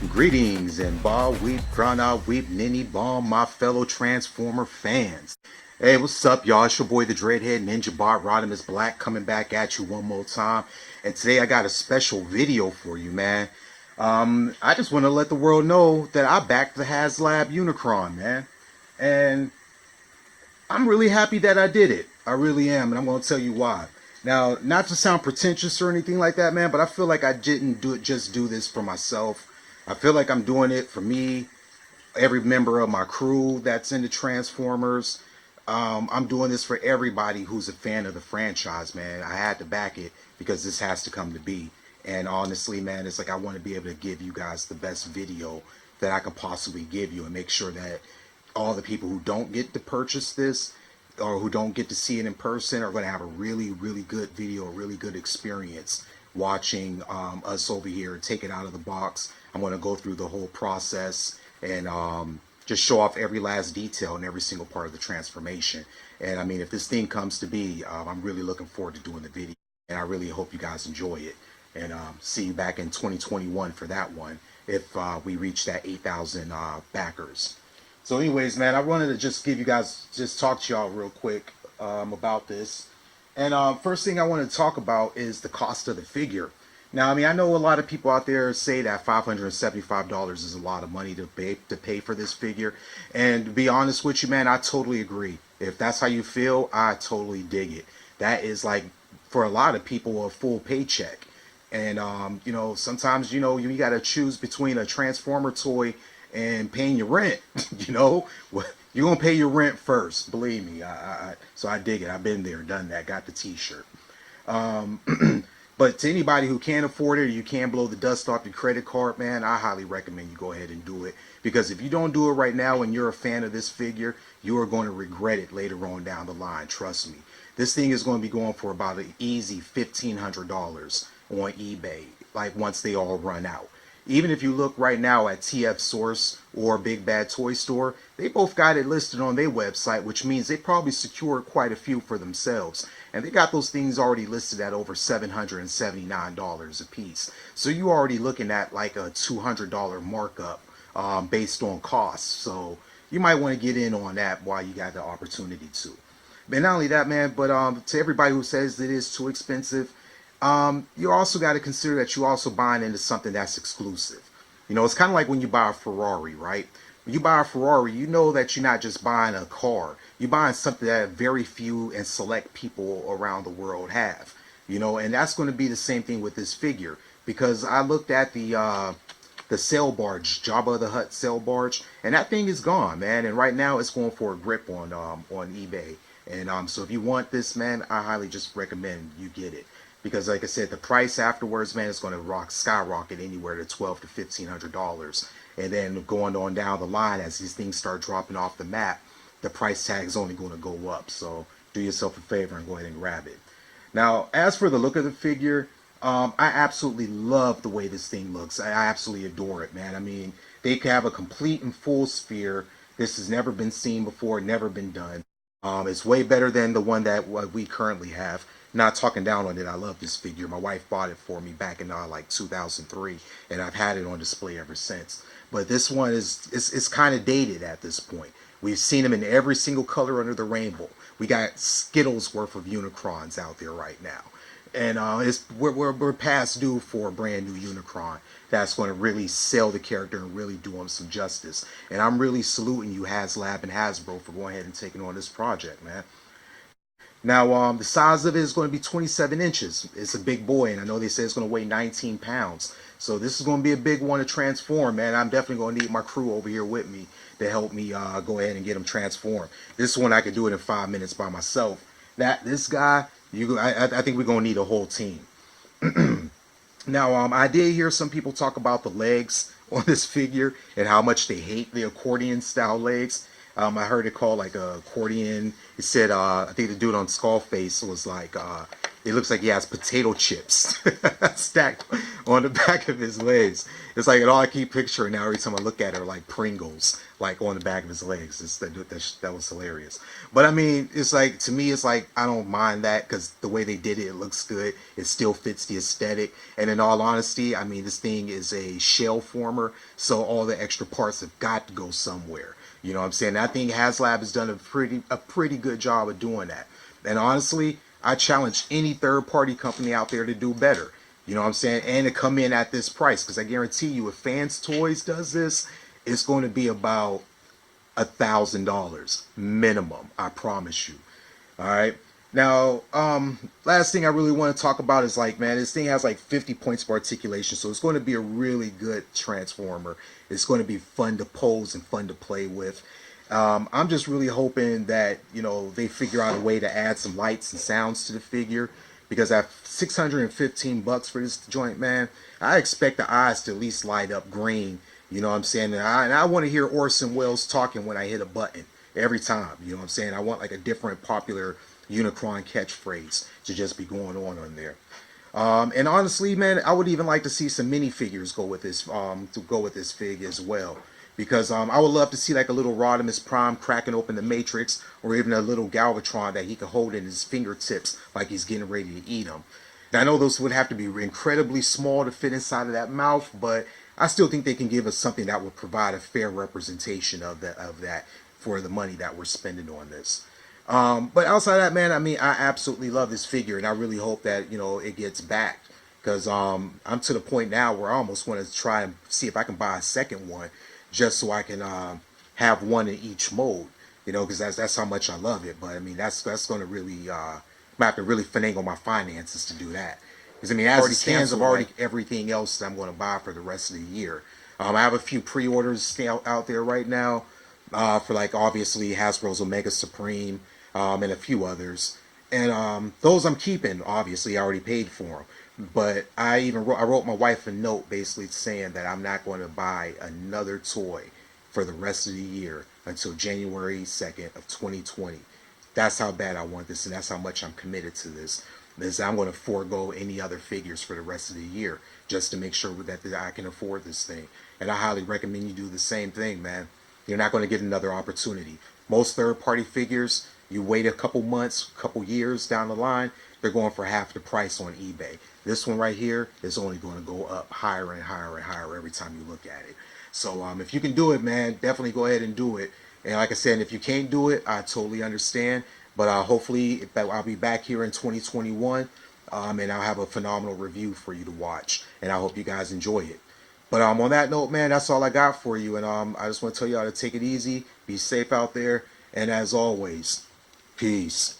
Greetings and ball weep, prana weep, ninny bomb, my fellow Transformer fans. Hey, what's up, y'all? It's your boy, the Dreadhead Ninja Bot, Rodimus Black, coming back at you one more time. And today I got a special video for you, man. I just want to let the world know that I backed the HasLab Unicron, man. And I'm really happy that I did it. I really am, and I'm going to tell you why. Now, not to sound pretentious or anything like that, man, but I feel like I didn't just do this for myself. I feel like I'm doing it for me, every member of my crew that's into Transformers. I'm doing this for everybody who's a fan of the franchise, man. I had to back it because this has to come to be. And honestly, man, it's like I want to be able to give you guys the best video that I could possibly give you and make sure that all the people who don't get to purchase this or who don't get to see it in person are going to have a really, really good video, a really good experience watching us over here take it out of the box. I'm going to go through the whole process and just show off every last detail and every single part of the transformation. And I mean, if this thing comes to be, I'm really looking forward to doing the video, and I really hope you guys enjoy it. And see you back in 2021 for that one if we reach that 8,000 backers. So anyways, man, I wanted to just give you guys, just talk to y'all real quick about this. And first thing I want to talk about is the cost of the figure. Now, I mean, I know a lot of people out there say that $575 is a lot of money to pay for this figure. And to be honest with you, man, I totally agree. If that's how you feel, I totally dig it. That is like, for a lot of people, a full paycheck. And, you know, sometimes, you know, you got to choose between a Transformer toy and paying your rent. You know, you're going to pay your rent first. Believe me. So I dig it. I've been there, done that, got the t-shirt. But to anybody who can't afford it or you can't blow the dust off your credit card, man, I highly recommend you go ahead and do it. Because if you don't do it right now and you're a fan of this figure, you are going to regret it later on down the line. Trust me. This thing is going to be going for about an easy $1,500 on eBay, like once they all run out. Even if you look right now at TF Source or Big Bad Toy Store, they both got it listed on their website, which means they probably secured quite a few for themselves. And they got those things already listed at over $779 a piece. So you're already looking at like a $200 markup based on costs. So you might want to get in on that while you got the opportunity to. But not only that, man, but to everybody who says it is too expensive, you also got to consider that you're also buying into something that's exclusive. You know, it's kind of like when you buy a Ferrari, right? When you buy a Ferrari, you know that you're not just buying a car. You're buying something that very few and select people around the world have. You know, and that's going to be the same thing with this figure. Because I looked at the sail barge, Jabba the Hutt sail barge, and that thing is gone, man. And right now it's going for a grip on eBay. And so if you want this, man, I highly just recommend you get it. Because like I said, the price afterwards, man, is going to skyrocket anywhere to $1,200 to $1,500. And then going on down the line, as these things start dropping off the map, the price tag is only going to go up. So do yourself a favor and go ahead and grab it. Now, as for the look of the figure, I absolutely love the way this thing looks. I absolutely adore it, man. I mean, they have a complete and full sphere. This has never been seen before, never been done. It's way better than the one that we currently have. Not talking down on it. I love this figure. My wife bought it for me back in like 2003, and I've had it on display ever since. But this one is kind of dated at this point. We've seen them in every single color under the rainbow. We got Skittles worth of Unicrons out there right now. And we're past due for a brand new Unicron that's going to really sell the character and really do him some justice. And I'm really saluting you, HasLab and Hasbro, for going ahead and taking on this project, man. Now, the size of it is going to be 27 inches. It's a big boy, and I know they say it's going to weigh 19 pounds. So this is going to be a big one to transform, man. I'm definitely going to need my crew over here with me to help me go ahead and get them transformed. This one I could do it in 5 minutes by myself. This guy, I think we're going to need a whole team. Now, I did hear some people talk about the legs on this figure and how much they hate the accordion style legs. I heard it called like a accordion. He said, I think the dude on Skullface was like, it looks like he has potato chips stacked on the back of his legs. It's like all I keep picturing now every time I look at it are like Pringles, like on the back of his legs. That was hilarious. But I mean, it's like, to me, it's like I don't mind that because the way they did it, it looks good. It still fits the aesthetic. And in all honesty, I mean, this thing is a shell former, so all the extra parts have got to go somewhere. You know what I'm saying? I think HasLab has done a pretty good job of doing that. And honestly, I challenge any third-party company out there to do better. You know what I'm saying? And to come in at this price, because I guarantee you, if Fans Toys does this, it's going to be about $1,000 minimum. I promise you. All right. Now, last thing I really want to talk about is, like, man, this thing has like 50 points of articulation, so it's going to be a really good transformer. It's going to be fun to pose and fun to play with. I'm just really hoping that, you know, they figure out a way to add some lights and sounds to the figure, because at $615 for this joint, man, I expect the eyes to at least light up green. You know what I'm saying? And I want to hear Orson Welles talking when I hit a button every time. You know what I'm saying? I want like a different popular Unicron catchphrase to just be going on there. And honestly, man, I would even like to see some minifigures go with this fig as well. Because I would love to see like a little Rodimus Prime cracking open the Matrix, or even a little Galvatron that he could hold in his fingertips like he's getting ready to eat them. Now, I know those would have to be incredibly small to fit inside of that mouth, but I still think they can give us something that would provide a fair representation of that for the money that we're spending on this. But outside of that, man, I mean, I absolutely love this figure, and I really hope that, you know, it gets backed. Because I'm to the point now where I almost want to try and see if I can buy a second one, just so I can have one in each mode, you know, because that's how much I love it. But I mean, that's going to really, I have to really finagle my finances to do that. Because I mean, as it stands, I've already everything else that I'm going to buy for the rest of the year. I have a few pre-orders out there right now for, like, obviously Hasbro's Omega Supreme and a few others. And those I'm keeping. Obviously, I already paid for them. But I wrote my wife a note basically saying that I'm not going to buy another toy for the rest of the year until January 2nd of 2020. That's how bad I want this, and that's how much I'm committed to this. I'm going to forego any other figures for the rest of the year just to make sure that I can afford this thing. And I highly recommend you do the same thing, man. You're not going to get another opportunity. Most third-party figures, you wait a couple months, couple years down the line, they're going for half the price on eBay. This one right here is only going to go up higher and higher and higher every time you look at it. So if you can do it, man, definitely go ahead and do it. And like I said, if you can't do it, I totally understand. But hopefully I'll be back here in 2021, and I'll have a phenomenal review for you to watch. And I hope you guys enjoy it. But on that note, man, that's all I got for you. And I just want to tell y'all to take it easy, be safe out there, and as always, peace.